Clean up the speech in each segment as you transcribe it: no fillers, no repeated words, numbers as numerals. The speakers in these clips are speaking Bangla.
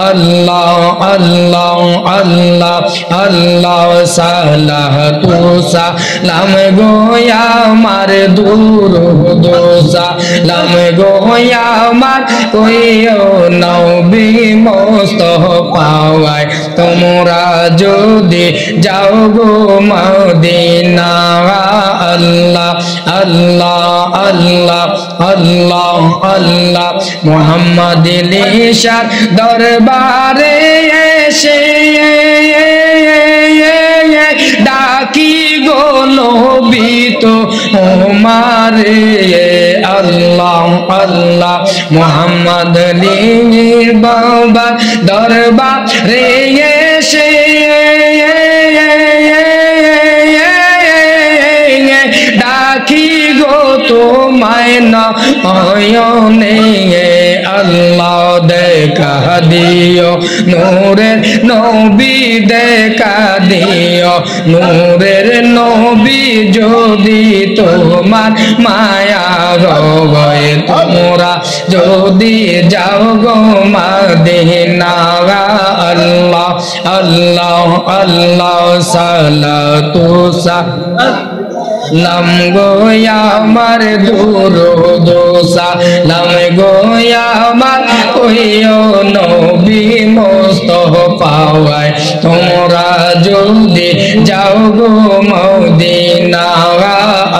আল্লাহ আল্লাহ আল্লাহ আল্লাহ সালাহ তু সালাম গো আমার দুরুদ সালাম গো আমার কইও নবী মুস্তাফায় তোমরা যদি যাও গো মদিনা আল্লাহ আল্লাহ আল্লাহ আল্লাহ আল্লাহ মুহাম্মদ লিশার দরবারে এসে ডাকি গো নবী তো ওমারে আল্লাহ আল্লাহ মুহাম্মদ লির বাবা দরবারে এসে ডাকি গো তোমায় নয়নে আল্লাহ দেখা দিও নূরের নবী দেখা দিও নূরের নবী যদি তোমার মায়া হয় তোমরা যদি যাও গো মদিনা আল্লাহ আল্লাহ আল্লাহ সালাতু সালাম গো আমার দুরুদ সালাম গো আমার কইও নবী মুস্তাফায় তোমরা যদি যাও গো মদিনা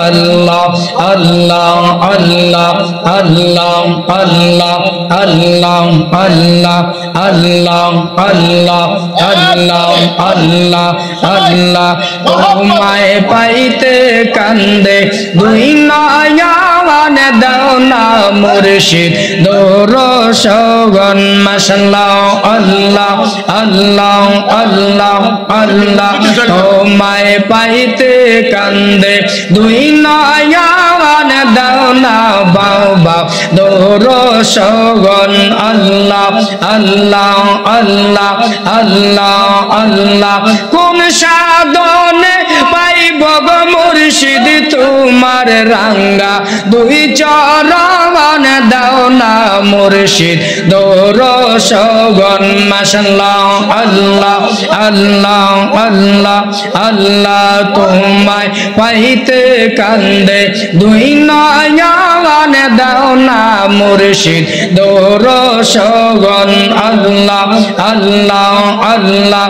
আল্লাহ আল্লাহ আল্লাহ আল্লাহ আল্লাহ আল্লাহ আল্লাহ আল্লাহ আল্লাহ আল্লাহ আল্লাহ আল্লাহ তোমায় পাইতে কান্দে দুই নয়ন দাও না মুর্শিদ দরশগণ মাশাআল্লাহ আল্লাহ আল্লাহ আল্লাহ আল্লাহ তোমায় পাইতে কান্দে দুই নয়ন দাও না বাবা দরশগণ আল্লাহ আল্লাহ আল্লাহ আল্লাহ আল্লাহ কোন সাধনে পাইব গো মুর্শিদ তোমার রাঙ্গা দুই চরণ দাও না মুর্শিদ দরশগণ মাশাআল্লাহ আল্লাহ আল্লাহ আল্লাহ আল্লাহ তোমায় পাইতে কান্দে দুই নয়ন দাও না মুর্শিদ দরশগণ আল্লাহ আল্লাহ আল্লাহ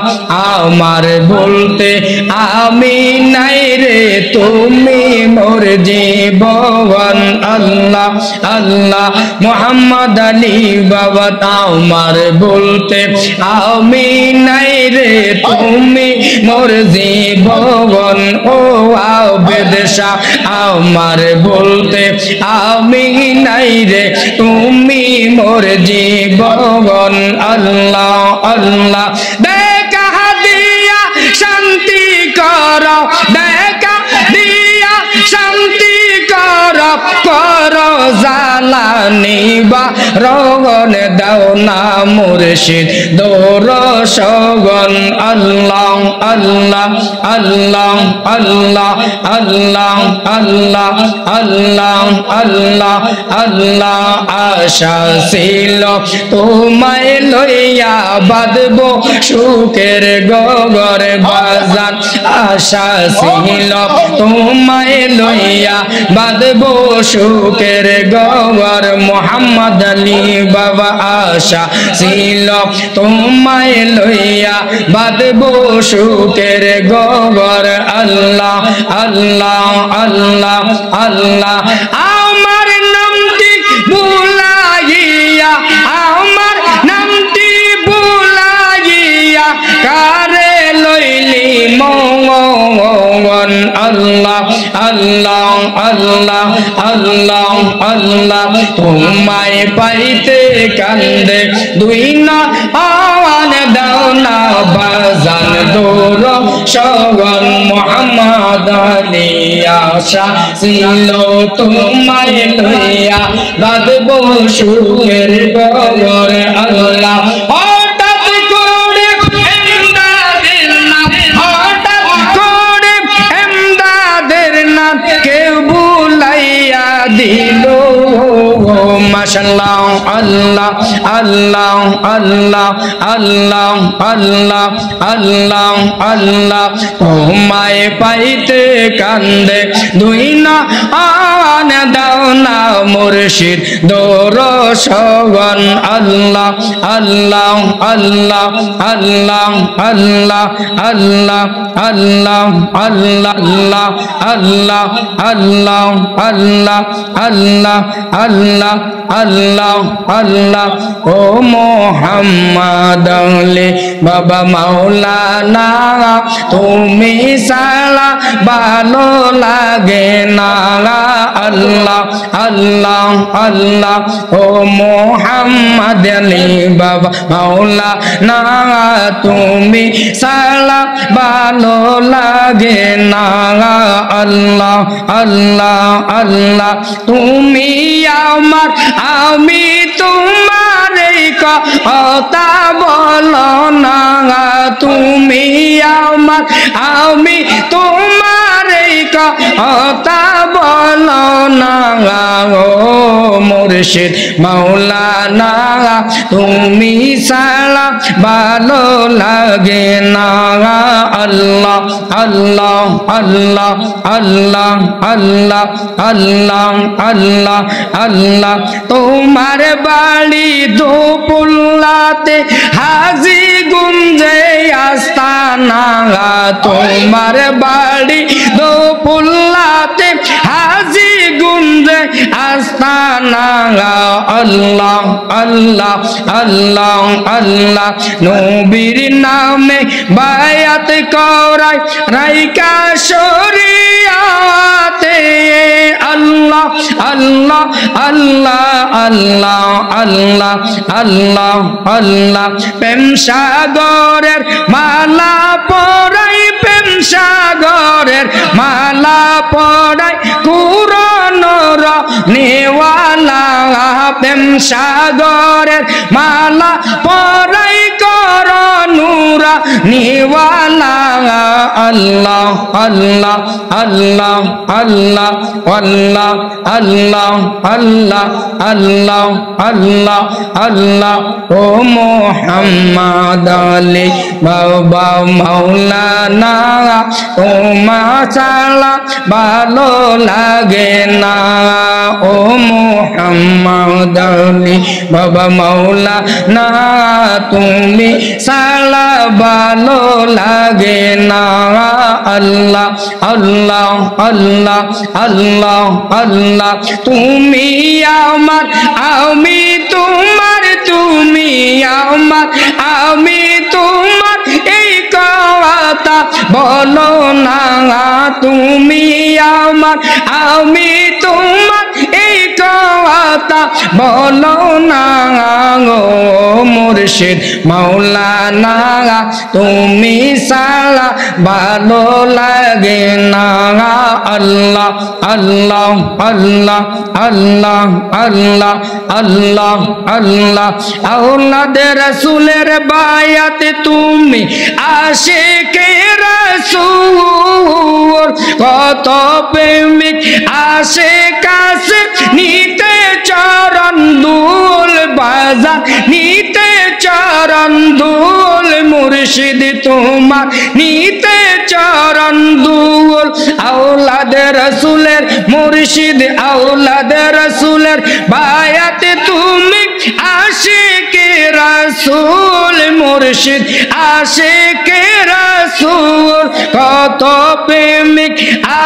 আমার বলতে আমি নাই রে তুমি মোর জীবন আল্লাহ আল্লাহ মুহাম্মদ আলী বাবা আমার বলতে আমি নাই রে তুমি মোর জীবন ও আবেদ শাহ আমার বলতে আমি নাই রে তুমি মোর জীবন আল্লাহ আল্লাহ দেখা দিয়া শান্তি করো দেখা দিয়া শান্তি করো করো জালানি বা রগন দাও না মুর্শিদ দরশগণ আল্লাহ আল্লাহ আল্লাহ আল্লাহ আল্লাহ আল্লাহ আল্লাহ আল্লাহ আল্লাহ আশা ছিল তোমায় লইয়া বাঁধব সুখের গগর বাজার আশা ছিল তোমায় লইয়া বাঁধব সুখের গগর মুহাম্মদ আলী বাবা আশা ছিল তোমায় লইয়া বাঁধব সুখের গগর আল্লাহ আল্লাহ আল্লাহ আল্লাহ আমার নামটি বুলাইয়া আমার নামটি বুলাইয়া কারে লইলি মঙ্গন আল্লাহ আল্লাহ আল্লাহ আল্লাহ আল্লাহ তোমায় পাইতে কান্দে দুই নয়ন দাও না বাজান দরশগণ মুহাম্মদ আলী আশা ছিল তোমায় লইয়া বাঁধব সুখের গগর আল্লাহ হঠাৎ করে এমদাদের নাম হঠাৎ করে এমদাদের নাম কেউ বুলাইয়া দিল মাশাআল্লাহ আল্লাহ আল্লাহ আল্লাহ আল্লাহ আল্লাহ আল্লাহ আল্লাহ তোমায় পাইতে কান্দে দুই না আন দাও না মুর্শিদ দরশন আল্লাহ আল্লাহ আল্লাহ আল্লাহ আল্লাহ আল্লাহ আল্লাহ আল্লাহ আল্লাহ আল্লাহ আল্লাহ আল্লাহ আল্লাহ আল্লাহ আল্লাহ ও মোহাম্মদ আলী বাবা মাওলানা তুমি সালা ভালো লাগে না আল্লাহ আল্লাহ আল্লাহ ও মোহাম্মদ আলী বাবা মাওলানা তুমি সালা ভালো লাগে না আল্লাহ আল্লাহ আল্লাহ তুমি আমার আমি তোমার কথা বলো না তুমি আমার আমি তোমার কথা বলো না ও মুর্শিদ মাওলানা তুমি সালা ভালো লাগে না আল্লাহ আল্লাহ আল্লাহ আল্লাহ আল্লাহ আল্লাহ আল্লাহ আল্লাহ তোমার বাড়ি দোপুল্লাতে হাজি গুঞ্জে আস্তানা তোমার বাড়ি দোপুল্লাতে হাজি গুঞ্জে আস্তানা আল্লাহ আল্লাহ আল্লাহ আল্লাহ নবীর নামে বায়াত করাই রাইকা শরিয়াতে আল্লাহ আল্লাহ আল্লাহ আল্লাহ আল্লাহ আল্লাহ আল্লাহ প্রেম সাগরের মালা পরাই প্রেম সাগরের মালা পরাই কুরআনের নেওয়ালা প্রেম সাগরের মালা পরাই করনুরা নেওয়ালা আল্লাহ আল্লাহ আল্লাহ আল্লাহ আল্লাহ আল্লাহ আল্লাহ আল্লাহ আল্লাহ আল্লাহ ও মোহাম্মদ আলী বাবা মাওলানা তোমার সালা ভালো লাগে না ও মোহাম্মদ আলী বাবা মাওলানা তুমি সালা ভালো লাগে না আল্লাহ আল্লাহ আল্লাহ আল্লাহ আল্লাহ তুমি আমার আমি তোমার তুমি আমার আমি তোমার এই কথা বলো না তুমি আমার আমি তোমার এই কথা বলো না গো মুর্শিদ মাওলানা তুমি সালা ভালো লাগে না আল্লাহ আল্লাহ আল্লাহ আল্লাহ আল্লাহ আল্লাহ আল্লাহ আওলাদে রাসূলের বায়াতে তুমি আশিকে রাসূল কত প্রেমিক আশিক আছে নিতে চরণ দুল বাজার নিতে চরণ দুল মুর্শিদ তোমার নিতে চরণ দুল আওলাদে রাসূলের মুর্শিদ আওলাদে রাসূলের বায়াতে তুমি আশিকে রাসূল মুর্শিদ আশিকে রাসূল কত প্রেমিক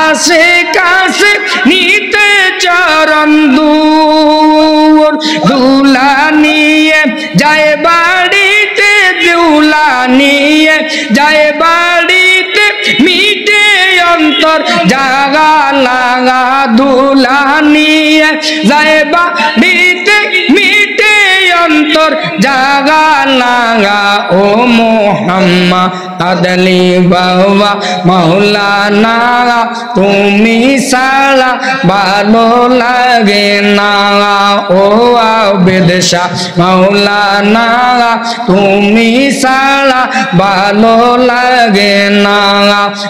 আশিক আছে নিতে চরণ দুল দুলা নিয়ে যায় বাড়িতে দুলা নিয়ে যায় বাড়িতে মিটে অন্তর জাগা লাগা দুলা নিয়ে যায় বাড়িতে মিটে অন্তর জাগানা ও মোহাম্মদ আদলি বাবা মাওলানা তুমি সালা ভালো লাগে না ও আবেদ শাহ মাওলানা তুমি সালা ভালো লাগে না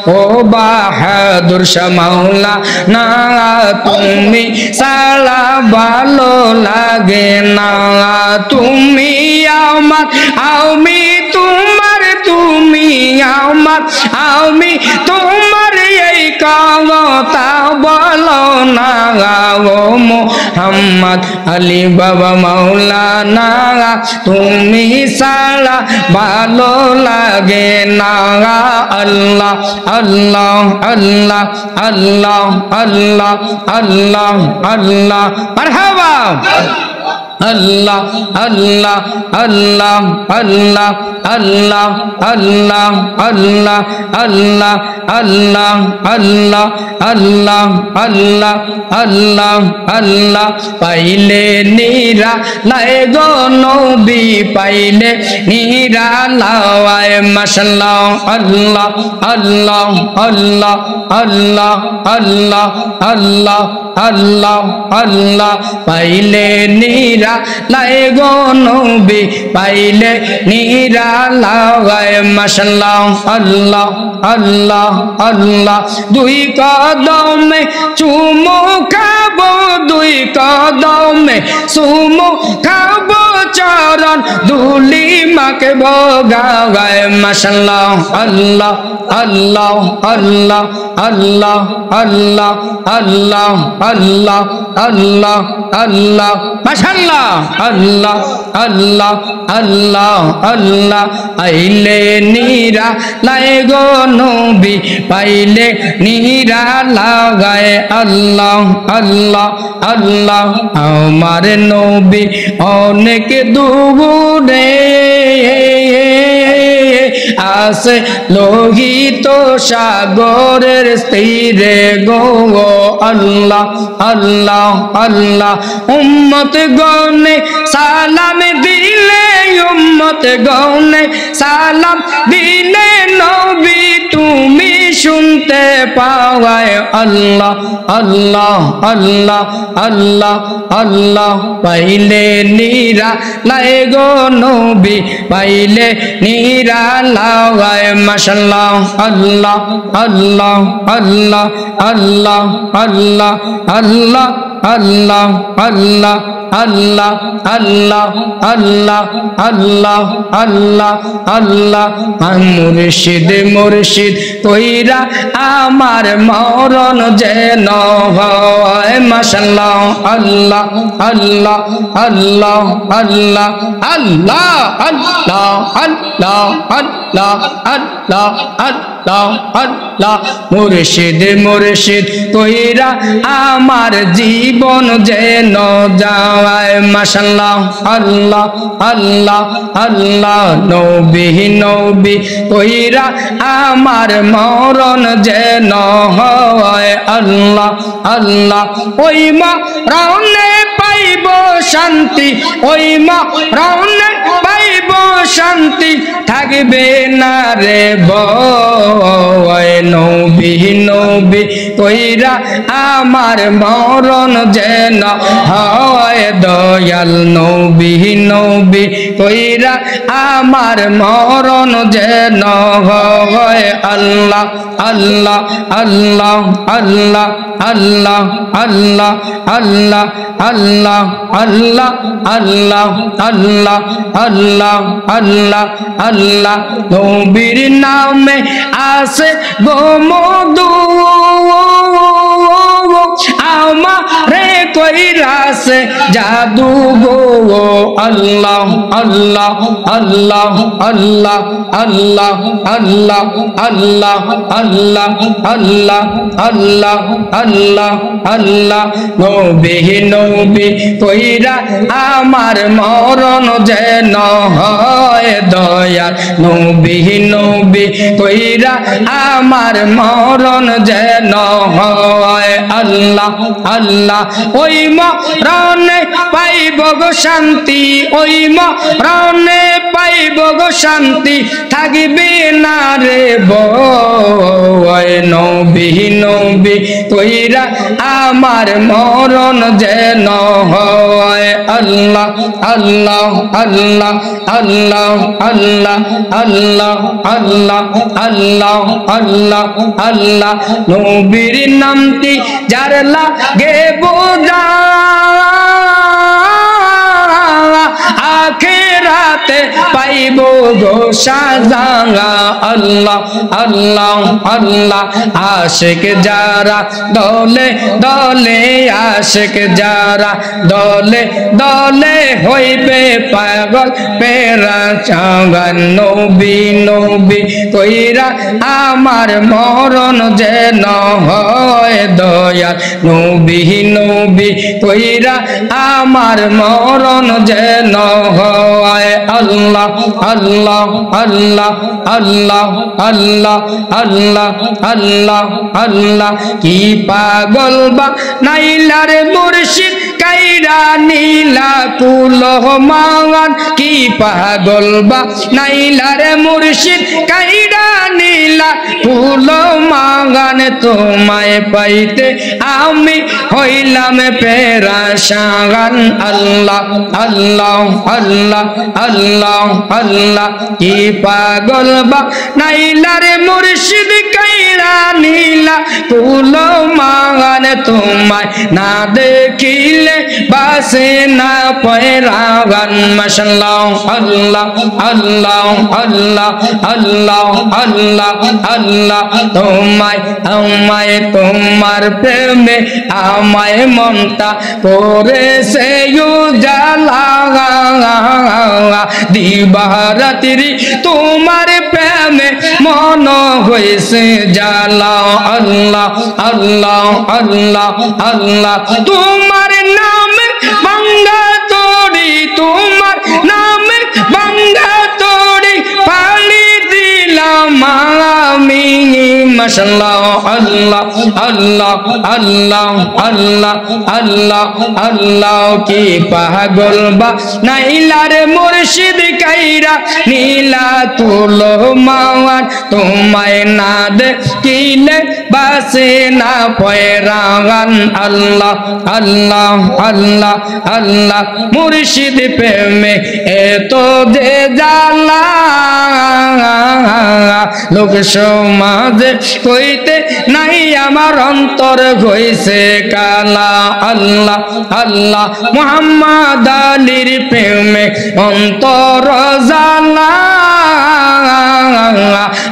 ও বাহাদুর শাহ মাওলানা তুমি সালা ভালো লাগে না তুমি আমার আমি তোমার তুমি আমার আমি তোমার এই কথা বলো না ও মোহাম্মদ আলী বাবা মাওলানা তুমি সালা ভালো লাগে না আল্লাহ আল্লাহ আল্লাহ আল্লাহ আল্লাহ আল্লাহ আল্লাহ মারহাবা Allah Allah Allah Allah Allah Allah Allah Allah Allah Allah Allah Allah Allah Allah paile nira laego nobi paile nira lawae mashallah Allah Allah Allah Allah Allah Allah Allah Allah paile nira লাইগো নবী পাইলে নিরা লাগায় মাশাআল্লাহ আল্লাহ আল্লাহ আল্লাহ দুই কদমে চুমু খাবো দুই কদমে চুমু খাবো চরণ ধুলি মাকে ভোগায় মাশাআল্লাহ আল্লাহ আল্লাহ আল্লাহ আল্লাহ আল্লাহ আল্লাহ আল্লাহ আল্লাহ আল্লাহ মাশাআল্লাহ আল্লাহ আল্লাহ আল্লাহ আল্লাহ আইলে নিরা লাইগো নবী পাইলে নিরা লাগায় আল্লাহ আল্লাহ আল্লাহ আমার নবী অনেক দূরে আসে লোহিত সাগরের তীরে গো আল্লাহ আল্লাহ আল্লাহ উম্মত গনে সালাম দিলে উম্মত গনে সালাম দিলে নবী তুমি শুনতে পাওয়ায় আল্লাহ আল্লাহ আল্লাহ আল্লাহ আল্লাহ পাইলে নিরা লাইগো নবী পাইলে নিরা লাগায় মাশাআল্লাহ আল্লাহ আল্লাহ আল্লাহ আল্লাহ আল্লাহ আল্লাহ আল্লাহ আল্লাহ আল্লাহ আল্লাহ আল্লাহ আল্লাহ আল্লাহ আল্লাহ মুর্শিদ মুর্শিদ কইরা আমার মরণ যেন হয় মাশাআল্লাহ আল্লাহ আল্লাহ আল্লাহ আল্লাহ আল্লাহ আল্লাহ আল্লাহ আল্লাহ আল্লাহ আল্লাহ আল্লাহ মুর্শিদ মুর্শিদ কইরা আমার জীবন যেন যায় মাশাআল্লাহ আল্লাহ আল্লাহ আল্লাহ নবী নবী কইরা আমার মরণ যেন হয় আল্লাহ আল্লাহ ওই মরণে পাইব শান্তি ওই মরণে পাইব শান্তি থাকবে না রে ভয় নবী নবী কইরা আমার মরণ যেন হয় দয়াল নবী নবী কইরা আমার মরণ যেন হয় আল্লাহ আল্লাহ আল্লাহ আল্লাহ আল্লাহ আল্লাহ আল্লাহ আল্লাহ আল্লাহ আল্লাহ আল্লাহ আল্লাহ আল্লাহ আল্লাহ নবীর নামে আসে গো মধু আমারে কইরাছে জাদু গো আল্লাহ আল্লাহ আল্লাহ আল্লাহ আল্লাহ আল্লাহ আল্লাহ আল্লাহ আল্লাহ আল্লাহ আল্লাহ আল্লাহ নবী নবী কইরা আমার মরণ যেন হয় দয়াল নবী নবী কইরা আমার মরণ যেন হয় আল্লাহ আল্লাহ ওই মরণে পাইব গো শান্তি ওই মরণে পাইব গো শান্তি থাকবে না রে ভয় নবী নবী কইরা আমার মরণ যেন হয় আল্লাহ আল্লাহ আল্লাহ আল্লাহ আল্লাহ আল্লাহ আল্লাহ আল্লাহ আল্লাহ আল্লাহ নবীর নামটি যার লাগে বোঝা আখিরাতে পাইব গো সাজা আল্লাহ আল্লাহ আল্লাহ আশিক যারা দলে দলে আশিক যারা দলে দলে হইবে পাগল পেরাচাঙ্গান নবী নবী কইরা আমার মরণ যেন হয় দয়াল নবী নবী কইরা আমার মরণ যেন হয় আল্লাহ আল্লাহ আল্লাহ আল্লাহ আল্লাহ আল্লাহ আল্লাহ আল্লাহ কি পাগল বা নাইলারে মুর্শিদ কাইরা নীলা কুল মাওয়ান কি পাগল বা নাইলারে মুর্শিদ কাইরা নীলা কুল মাওয়ান তোমায় পাইতে আমি হইলাম পেরাশান আল্লাহ আল্লাহ আল্লাহ আল্লাহ আল্লাহ কি পাগল বা নাইলারে মুর্শিদ কাইরা নীলা কুল মাওয়ান তোমায় না দেখিলে বাসে না পয়রাগান মাশাআল্লাহ আল্লাহ আল্লাহ আল্লাহ আল্লাহ আল্লাহ আল্লাহ তোমায় আমায় তোমার প্রেমে আমায় মমতা করেছে উজালা দিবারাত্রি তোমার প্রেমে মন হয়েছে জালা আল্লাহ আল্লাহ আল্লাহ আল্লাহ তোমার নামে বাঙ্গা তোড়ি তোমার নামে বাঙ্গা তোড়ি পালি দিলাম আমি মাশাআল্লাহ আল্লাহ আল্লাহ আল্লাহ আল্লাহ আল্লাহ আল্লাহ কি পাগল বা নাইলারে মুর্শিদ কাইরা নীলা তুলো মাওয়ান তোমায় না দেখিলে বাসে না পয়রাগান আল্লাহ আল্লাহ আল্লাহ আল্লাহ মুর্শিদ প্রেমে এত যে জালা লোক সমাজে কইতে নাই আমার অন্তর হইছে কালা আল্লাহ আল্লাহ মুহাম্মদ আলীর প্রেমে অন্তর জালা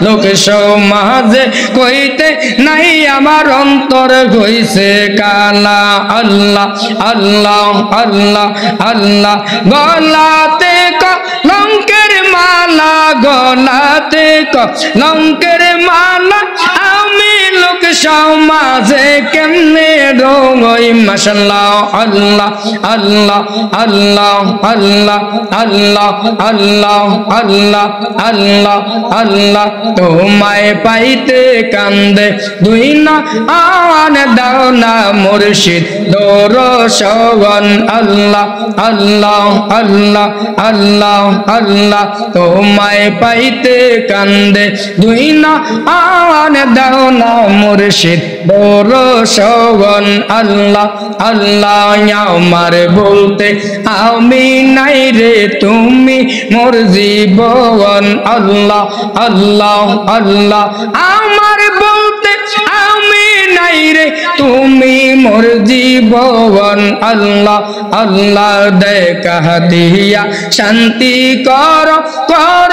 লোক সমাজে কইতে নাই আমার অন্তর হইছে কালা আল্লাহ আল্লাহ আল্লাহ আল্লাহ গলাতে কলঙ্কের মালা গলাতে কলঙ্কের মালা আমি লোক সমাজে কেমনে রঙই মাশাআল্লাহ আল্লাহ আল্লাহ আল্লাহ আল্লাহ আল্লাহ আল্লাহ আল্লাহ আল্লাহ আল্লাহ তোমায় পাইতে কান্দে দুই না আন দাও না মুর্শিদ দরশন আল্লাহ আল্লাহ আল্লাহ আল্লাহ আল্লাহ তোমায় পাইতে কান্দে দুই না আন দাও না মুর্শিদ দরশন আল্লাহ আল্লাহ আমার বলতে আমি নাই রে তুমি মোর জীবন আল্লাহ আল্লাহ আল্লাহ আমার বলতে আমি নাই রে তুমি মোর জীবন আল্লাহ আল্লাহ দেখা দিয়া শান্তি কর কর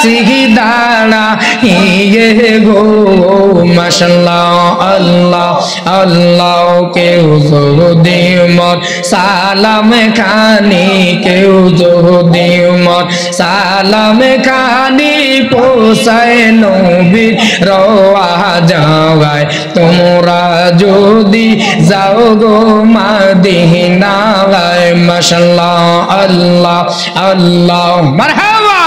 সিজদারা ইয়ে গো মাশাআল্লাহ আল্লাহ আল্লাহ কেউ যদি মন সালাম খানি কেউ যদি মন সালাম খানি পোষায় নবীর রওয়া যাওয়ায় তোমরা যদি যাও গো মদিনায় মাশাআল্লাহ আল্লাহ আল্লাহ মারহাবা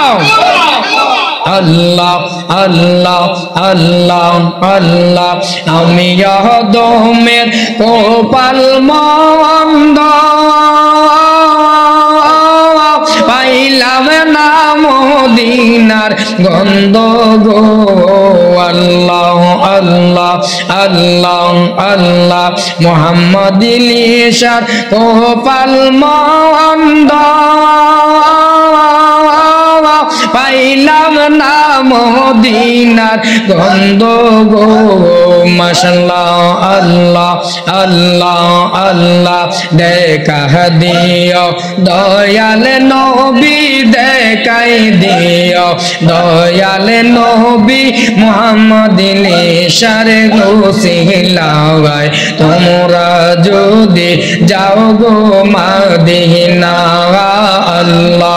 আল্লাহ আল্লাহ আল্লাহ আল্লাহ আমি দমের কপাল মন্দ পাইলাম না মদিনার গন্ধ গো আল্লাহ আল্লাহ আল্লাহ আল্লাহ মুহাম্মদ লিশার কপাল মন্দ পাইলাম না মদিনার গন্ধ গো মাশাআল্লাহ আল্লাহ আল্লাহ আল্লাহ দেখা দিও দয়াল নবী দেখাই দিও দয়াল নবী মুহাম্মদ লিশার গোসিলাওয়ায় তোমরা যদি যাও গো মদিনা আল্লাহ